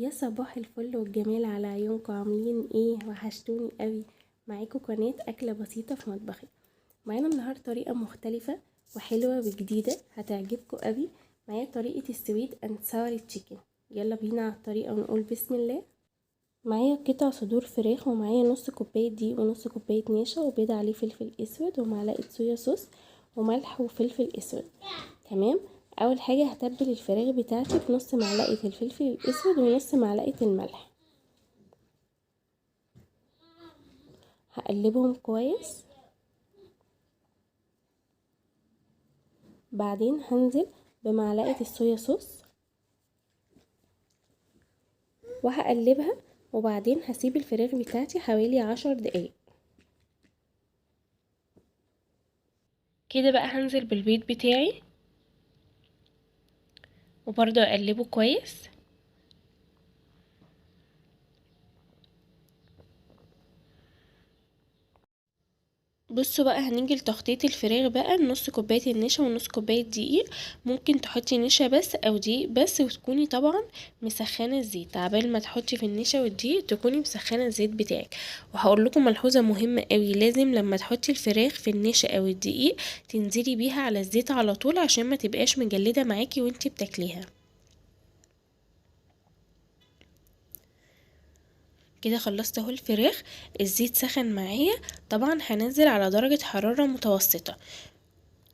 يا صباح الفل والجمال على عيونكم، عاملين ايه؟ وحشتوني قوي. معاكم قناة اكلة بسيطة في مطبخي. معانا النهاردة طريقة مختلفة وحلوة وجديدة هتعجبكم قوي. معايا طريقة السويت اند ساور تشيكن. يلا بينا على الطريقة ونقول بسم الله. معايا قطع صدور فراخ، ومعايا نص كوباية دقيق ونص كوباية نشا وبيض عليه فلفل اسود ومعلقة صويا صوص وملح وفلفل اسود. تمام. اول حاجه هتبل الفراخ بتاعتي بنص معلقه الفلفل الاسود ونص معلقه الملح. هقلبهم كويس. بعدين هنزل بمعلقه الصويا صوص وهقلبها، وبعدين هسيب الفراخ بتاعتي حوالي 10 دقايق كده. بقى هنزل بالبيض بتاعي وبرضه اقلبه كويس. بصوا بقى، هنيجي لتخطيط الفراخ. بقى نص كوبايه النشا ونص كوبايه دقيق. ممكن تحطي نشا بس او دقيق بس، وتكوني طبعا مسخنه الزيت. عبال ما تحطي في النشا والدقيق تكوني مسخنه الزيت بتاعك. وهقول لكم ملحوظه مهمه قوي، لازم لما تحطي الفراخ في النشا او الدقيق تنزلي بيها على الزيت على طول عشان ما تبقاش مجلده معاكي وانتي بتاكليها. كده خلصت اهو الفراخ. الزيت سخن معايا. طبعا هنزل على درجه حراره متوسطه،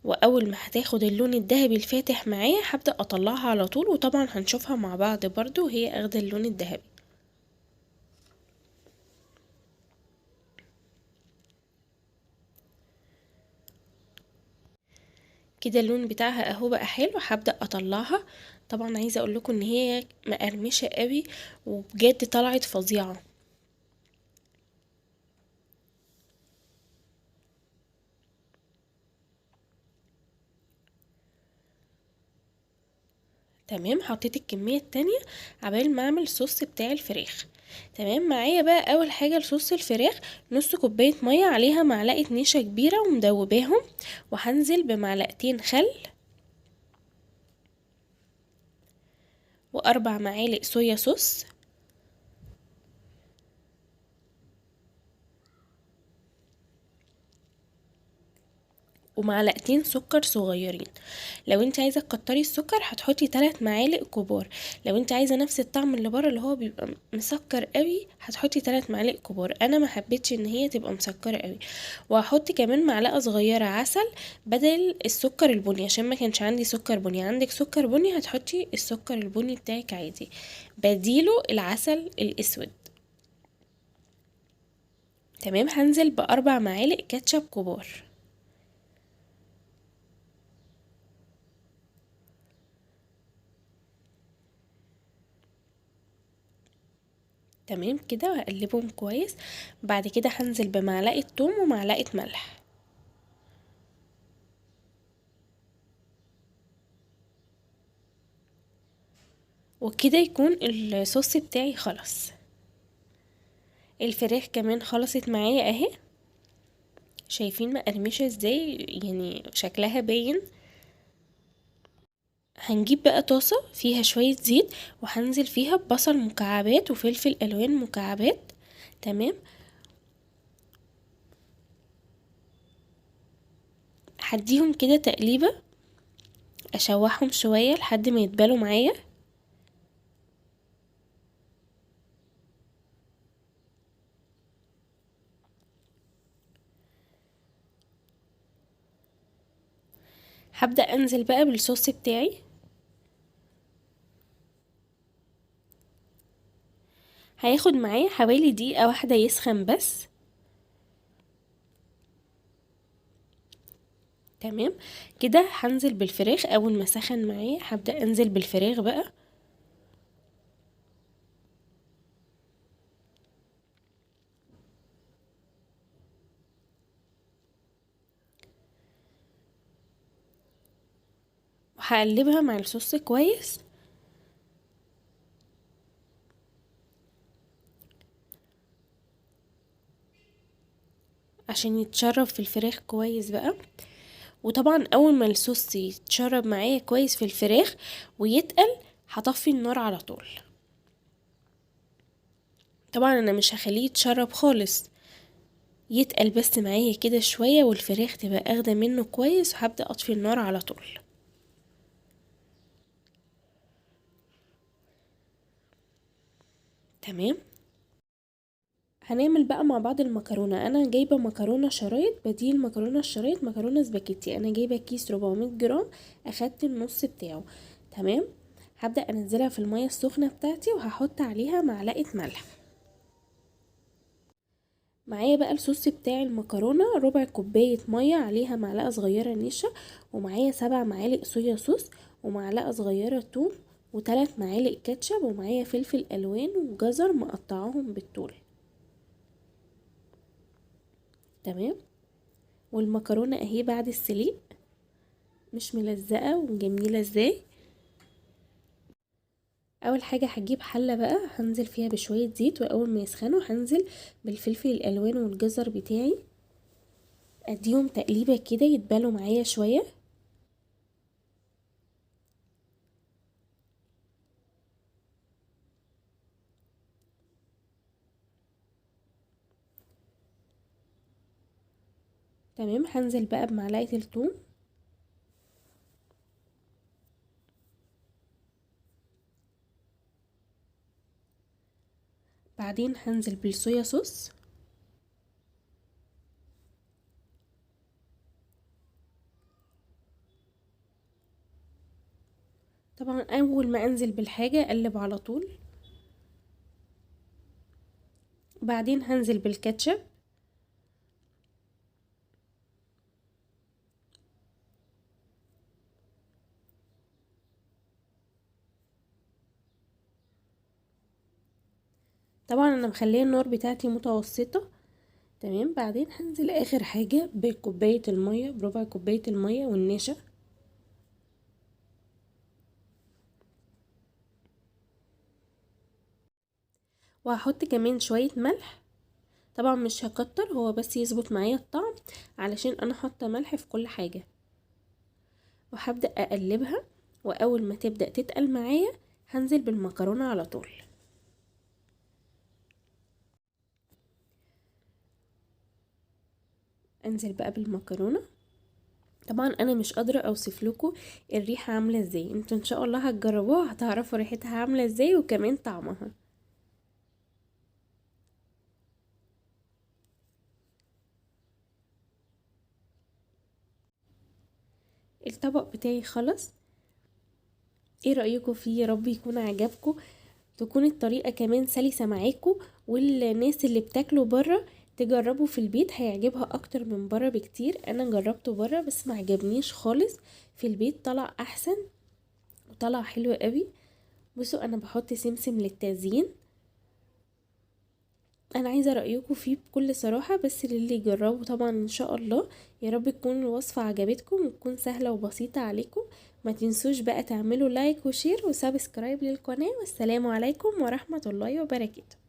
واول ما هتاخد اللون الذهبي الفاتح معايا هبدأ اطلعها على طول. وطبعا هنشوفها مع بعض برضو وهي اخده اللون الذهبي. كده اللون بتاعها اهو بقى حلو. هبدأ اطلعها. طبعا عايزه اقول لكم ان هي مقرمشه قوي وبجد طلعت فظيعه. تمام. حطيت الكميه التانية عبال ما اعمل الصوص بتاع الفراخ. تمام. معايا بقى اول حاجه لصوص الفراخ نص كوبايه ميه عليها معلقه نشا كبيره ومدوباهم، وهنزل بمعلقتين خل واربع معالق صويا صوص ومعلقتين سكر صغيرين. لو انت عايزه تكتري السكر هتحطي 3 معالق كبار. لو انت عايزه نفس الطعم اللي بره اللي هو بيبقى مسكر قوي هتحطي 3 معالق كبار. انا ما حبيتش ان هي تبقى مسكره قوي. وهحط كمان معلقه صغيره عسل بدل السكر البني عشان ما كانش عندي سكر بني. عندك سكر بني هتحطي السكر البني بتاعك عادي بديله العسل الاسود. تمام. هنزل باربع معالق كاتشب كبار. تمام كده، وهقلبهم كويس. بعد كده هنزل بمعلقه توم ومعلقه ملح. وكده يكون الصوص بتاعي خلص. الفراخ كمان خلصت معايا اهي. شايفين مقرمشه ازاي؟ يعني شكلها باين. هنجيب بقى طاسه فيها شويه زيت وهنزل فيها ببصل مكعبات وفلفل الوان مكعبات. تمام. هديهم كده تقليبه، اشوحهم شويه لحد ما يتبالوا معايا. هبدأ انزل بقى بالصوص بتاعي. هياخد معايا حوالي دقيقة واحدة يسخن بس. تمام. كده هنزل بالفراخ. اول ما سخن معايا هبدأ انزل بالفراخ بقى. وهقلبها مع الصوص كويس عشان يتشرب في الفراخ كويس بقى. وطبعا اول ما الصوص يتشرب معايا كويس في الفراخ ويتقل هطفي النار على طول. طبعا انا مش هخليه يتشرب خالص، يتقل بس معايا كده شوية والفراخ تبقى اخده منه كويس، وهبدأ اطفي النار على طول. تمام. هنعمل بقى مع بعض المكرونه. انا جايبه مكرونه شرايط، بديل مكرونه الشرايط مكرونه سباكيتي. انا جايبه كيس 400 جرام، اخدت النص بتاعه. تمام. هبدا انزلها في الميه السخنه بتاعتي، وهحط عليها معلقه ملح. معايا بقى الصوص بتاع المكرونه، ربع كوبايه ميه عليها معلقه صغيره نشا، ومعايا 7 معالق صويا صوص، ومعلقه صغيره توم، و3 معالق كاتشب، ومعايا فلفل الوان وجزر مقطعاهم بالطول. تمام. والمكرونه اهي بعد السليق مش ملزقه وجميله ازاي. اول حاجه هجيب حله بقى، هنزل فيها بشويه زيت، واول ما يسخنوا هنزل بالفلفل الالوان والجزر بتاعي، اديهم تقليبه كده يتبالوا معايا شويه. تمام. هنزل بقى بمعلقه الثوم، بعدين هنزل بالصويا صوص، طبعا اول ما انزل بالحاجه اقلب على طول. بعدين هنزل بالكاتشب، طبعا انا مخليه النار بتاعتي متوسطه. تمام. بعدين هنزل اخر حاجه بكوبايه الميه، بربع كوبايه الميه والنشا، وهحط كمان شويه ملح. طبعا مش هكتر، هو بس يظبط معايا الطعم، علشان انا حاطه ملح في كل حاجه. وهبدا اقلبها، واول ما تبدا تتقل معايا هنزل بالمكرونه على طول. انزل بقى بالمكرونه. طبعا انا مش قادره اوصف لكم الريحه عامله ازاي، انتوا ان شاء الله هتجربوها هتعرفوا ريحتها عامله ازاي وكمان طعمها. الطبق بتاعي خلص. ايه رأيكم فيه؟ يا رب يكون عجبكم، تكون الطريقة كمان سلسة معاكم، والناس اللي بتاكلوا بره تجربوا في البيت، هيعجبها اكتر من بره بكتير. انا جربته بره بس ما عجبنيش خالص، في البيت طلع احسن وطلع حلو قوي. بصوا انا بحط سمسم للتزيين. انا عايزه رايكم فيه بكل صراحه، بس للي يجربوا طبعا ان شاء الله. يا رب تكون الوصفه عجبتكم وتكون سهله وبسيطه عليكم. ما تنسوش بقى تعملوا لايك وشير وسبسكرايب للقناه، والسلام عليكم ورحمه الله وبركاته.